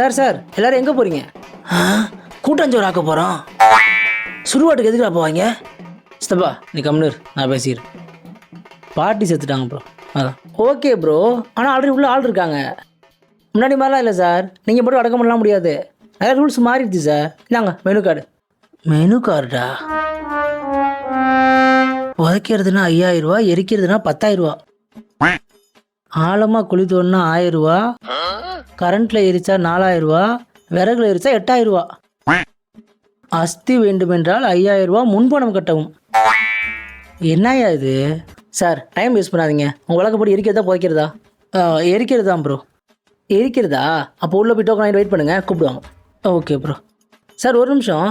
Sir sir எல்லாரும் எங்கே போகிறீங்க? கூட்டாஞ்சோறு ஆக்க போகிறோம். சுடுகாட்டுக்கு எதுக்குடா போவாங்க? சித்தப்பா நீ கம்னூர், நான் பேசிக்கிறேன். பாட்டி செத்துட்டாங்க ப்ரோ, அதான். ஓகே ப்ரோ, ஆனால் ஆல்ரெடி உள்ள ஆள் இருக்காங்க. முன்னாடி மாதிரிலாம் இல்லை சார், நீங்கள் மட்டும் அடக்கம் பண்ணலாம் முடியாது. நிறைய ரூல்ஸ் மாறிடுச்சு சார். இந்தாங்க மெனு கார்டு. மெனு கார்டா? உதைக்கிறதுனா 5000 ரூபா, எரிக்கிறதுனா 10000 ரூபா. ஆழமாக குழி தோணுனா 1000 ரூபா, கரண்ட்டில் எரிச்சா 4000 ரூபா, விறகுல எரிச்சா 8000 ரூபா. அஸ்தி வேண்டுமென்றால் 5000 ரூபா முன்பணம் கட்டவும். என்னையா இது சார்? டைம் வேஸ்ட் பண்ணாதீங்க. உங்கள் வழக்கப்படி எரிக்கிறதா புதைக்கிறதா? எரிக்கிறது தான் ப்ரோ. எரிக்கிறதா? அப்போ உள்ள போய் டோக்கன் வெயிட் பண்ணுங்கள், கூப்பிடுவாங்க. Okay bro. சார் ஒரு நிமிஷம்,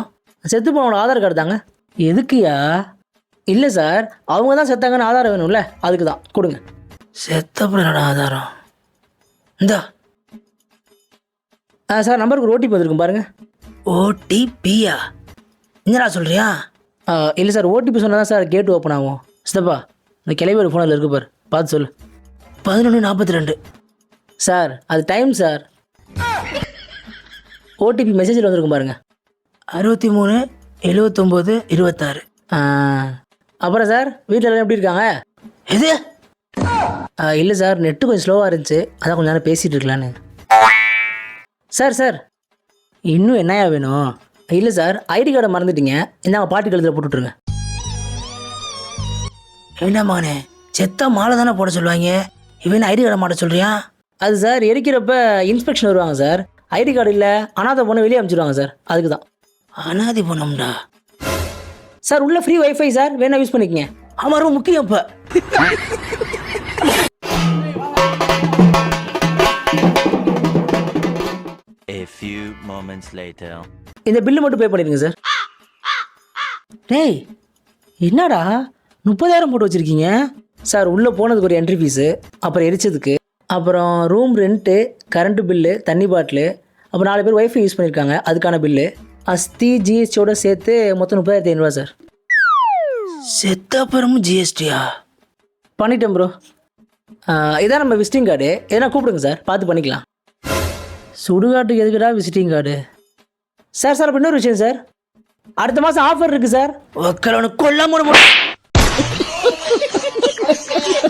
செத்து போனோட ஆதார் கார்டு தாங்க. எதுக்குயா? இல்லை சார், அவங்க தான் செத்தாங்கன்னு ஆதாரம் வேணும்ல, அதுக்கு தான். கொடுங்க. செத்தப்பட ஆதாரம் இந்தா. சார் நம்பருக்கு ஒரு ஓடிபி வந்திருக்கும் பாருங்கள். ஓடிபியா? என்னடா சொல்கிறியா? இல்லை சார், ஓடிபி சொன்னால் தான் சார் கேட் ஓப்பன் ஆகும். சித்தப்பா இந்த கிளைவர் ஃபோனில் இருக்கு பாரு, பார்த்து சொல்லு. 11:42. சார் அது டைம் சார். ஓடிபி மெசேஜில் வந்திருக்கும் பாருங்க. 63 79 26. அப்புறம் சார் வீட்டில் எல்லாம் எப்படி இருக்காங்க? எது? இல்லை சார், நெட்டு கொஞ்சம் ஸ்லோவாக இருந்துச்சு, அதான் கொஞ்சம் நேரம் பேசிகிட்டு இருக்கலான்னு. சார் சார் இன்னும் என்னையா வேணும்? இல்லை சார், ஐடி கார்டை மறந்துட்டீங்க, இந்தாங்க பாட்டி கழுத்தில் போட்டுட்ருங்க. என்ன மகனே, செத்தா மாலை தானே போட சொல்லுவாங்க, இவன் ஐடி கார்டை மாட்ட சொல்றியா? அது சார் எரிக்கிறப்ப இன்ஸ்பெக்ஷன் வருவாங்க சார். ஐடி கார்டு இல்லை, அனாதை பொண்ணை வெளியே அனுப்பிச்சிடுவாங்க சார், அதுக்கு தான். அனாதி பொண்ணும்டா சார் உள்ள ஃப்ரீ வைஃபை சார், வேணா யூஸ் பண்ணிக்கங்க. ஆமாம், ரொம்ப முக்கியம். இப்போ A few moments later. இந்த பில்லு மட்டும் பே பண்ணிடுங்க சார். டேய் என்னடா 30,000 போட்டு வச்சுருக்கீங்க? சார் உள்ளே போனதுக்கு ஒரு என்ட்ரி ஃபீஸு, அப்புறம் எரிச்சதுக்கு, அப்புறம் ரூம் ரெண்ட்டு, கரண்ட்டு பில்லு, தண்ணி பாட்டிலு, அப்புறம் 4 பேர் ஒய்ஃபை யூஸ் பண்ணியிருக்காங்க அதுக்கான பில்லு, அஸ்தி ஜிஎஸ்டியோட சேர்த்து மொத்தம் 30,500 ரூபா சார். செத்தப்புறமும் ஜிஎஸ்டியா? பண்ணிட்டேன் ப்ரோ. இதான் நம்ம விசிட்டிங் கார்டு, எதனா கூப்பிடுங்க சார், பார்த்து பண்ணிக்கலாம். சுடுகாட்டுக்கு எதுக்குடா விசிட்டிங் கார்டு? சார் சார் இன்னொரு விஷயம் சார், அடுத்த மாதம் ஆஃபர் இருக்குது சார். கொல்லாம